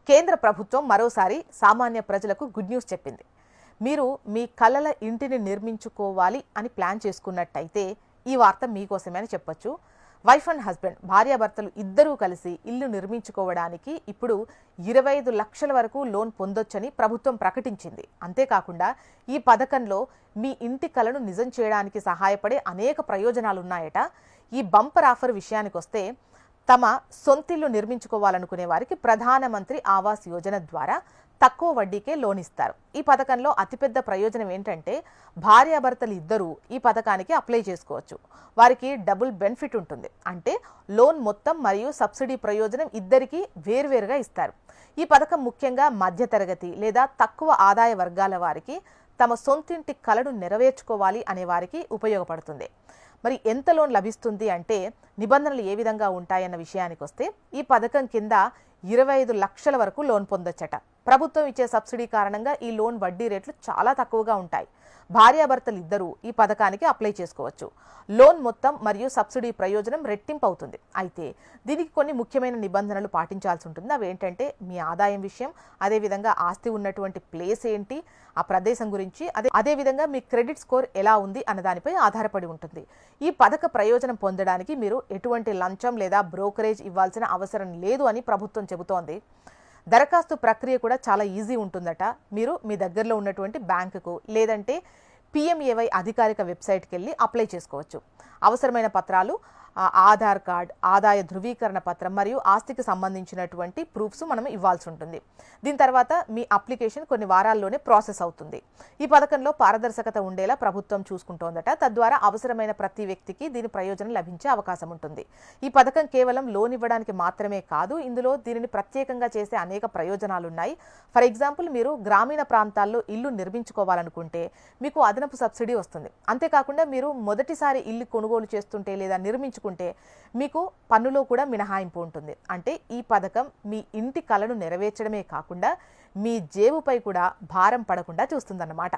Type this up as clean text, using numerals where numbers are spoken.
కేంద్ర ప్రభుత్వం మరోసారి సామాన్య ప్రజలకు గుడ్ న్యూస్ చెప్పింది. మీరు మీ కలల ఇంటిని నిర్మించుకోవాలి అని ప్లాన్ చేసుకున్నట్టయితే ఈ వార్త మీకోసమే అని చెప్పొచ్చు. వైఫ్ అండ్ హస్బెండ్ భార్యాభర్తలు ఇద్దరూ కలిసి ఇల్లు నిర్మించుకోవడానికి ఇప్పుడు 25 లక్షల వరకు లోన్ పొందొచ్చని ప్రభుత్వం ప్రకటించింది. అంతేకాకుండా ఈ పథకంలో మీ ఇంటి కలను నిజం చేయడానికి సహాయపడే అనేక ప్రయోజనాలున్నాయట. ఈ బంపర్ ఆఫర్ విషయానికొస్తే తమ సొంతిల్లు నిర్మించుకోవాలనుకునే వారికి ప్రధానమంత్రి ఆవాస్ యోజన ద్వారా తక్కువ వడ్డీకే లోన్ ఇస్తారు. ఈ పథకంలో అతిపెద్ద ప్రయోజనం ఏంటంటే భార్యాభర్తలు ఇద్దరూ ఈ పథకానికి అప్లై చేసుకోవచ్చు. వారికి డబుల్ బెనిఫిట్ ఉంటుంది. అంటే లోన్ మొత్తం మరియు సబ్సిడీ ప్రయోజనం ఇద్దరికీ వేర్వేరుగా ఇస్తారు. ఈ పథకం ముఖ్యంగా మధ్యతరగతి లేదా తక్కువ ఆదాయ వర్గాల వారికి తమ సొంతింటి కలను నెరవేర్చుకోవాలి అనే వారికి ఉపయోగపడుతుంది. మరి ఎంత లోన్ లభిస్తుంది అంటే నిబంధనలు ఏ విధంగా ఉంటాయన్న విషయానికి వస్తే ఈ పథకం కింద 25 లక్షల వరకు లోన్ పొందొచ్చట. ప్రభుత్వం ఇచ్చే సబ్సిడీ కారణంగా ఈ లోన్ వడ్డీ రేట్లు చాలా తక్కువగా ఉంటాయి. భార్యాభర్తలు ఇద్దరూ ఈ పథకానికి అప్లై చేసుకోవచ్చు. లోన్ మొత్తం మరియు సబ్సిడీ ప్రయోజనం రెట్టింపు అవుతుంది. అయితే దీనికి కొన్ని ముఖ్యమైన నిబంధనలు పాటించాల్సి ఉంటుంది. అవి ఏంటంటే మీ ఆదాయం విషయం, అదేవిధంగా ఆస్తి ఉన్నటువంటి ప్లేస్ ఏంటి, ఆ ప్రదేశం గురించి, అదేవిధంగా మీ క్రెడిట్ స్కోర్ ఎలా ఉంది అన్న దానిపై ఆధారపడి ఉంటుంది. ఈ పథక ప్రయోజనం పొందడానికి మీరు ఎటువంటి లంచం లేదా బ్రోకరేజ్ ఇవ్వాల్సిన అవసరం లేదు అని ప్రభుత్వం చెబుతోంది. దరఖాస్తు ప్రక్రియ కూడా చాలా ఈజీ ఉంటుందట. మీరు మీ దగ్గరలో ఉన్నటువంటి బ్యాంకుకు లేదంటే PMAY అధికారిక వెబ్సైట్కి వెళ్ళి అప్లై చేసుకోవచ్చు. అవసరమైన పత్రాలు ఆధార్ కార్డ్, ఆదాయ ధృవీకరణ పత్రం మరియు ఆస్తికి సంబంధించినటువంటి ప్రూఫ్స్ మనం ఇవ్వాల్సి ఉంటుంది. దీని తర్వాత మీ అప్లికేషన్ కొన్ని వారాల్లోనే ప్రాసెస్ అవుతుంది. ఈ పథకంలో పారదర్శకత ఉండేలా ప్రభుత్వం చూసుకుంటోందట. తద్వారా అవసరమైన ప్రతి వ్యక్తికి దీని ప్రయోజనం లభించే అవకాశం ఉంటుంది. ఈ పథకం కేవలం లోన్ ఇవ్వడానికి మాత్రమే కాదు, ఇందులో దీనిని ప్రత్యేకంగా చేసే అనేక ప్రయోజనాలున్నాయి. ఫర్ ఎగ్జాంపుల్, మీరు గ్రామీణ ప్రాంతాల్లో ఇల్లు నిర్మించుకోవాలనుకుంటే మీకు అదనపు సబ్సిడీ వస్తుంది. అంతేకాకుండా మీరు మొదటిసారి ఇల్లు కొనుగోలు చేస్తుంటే లేదా నిర్మించుకుంటే మీకు పన్నులో కూడా మినహాయింపు ఉంటుంది. అంటే ఈ పథకం మీ ఇంటి కలను నెరవేర్చడమే కాకుండా మీ జేబుపై కూడా భారం పడకుండా చూస్తుందన్నమాట.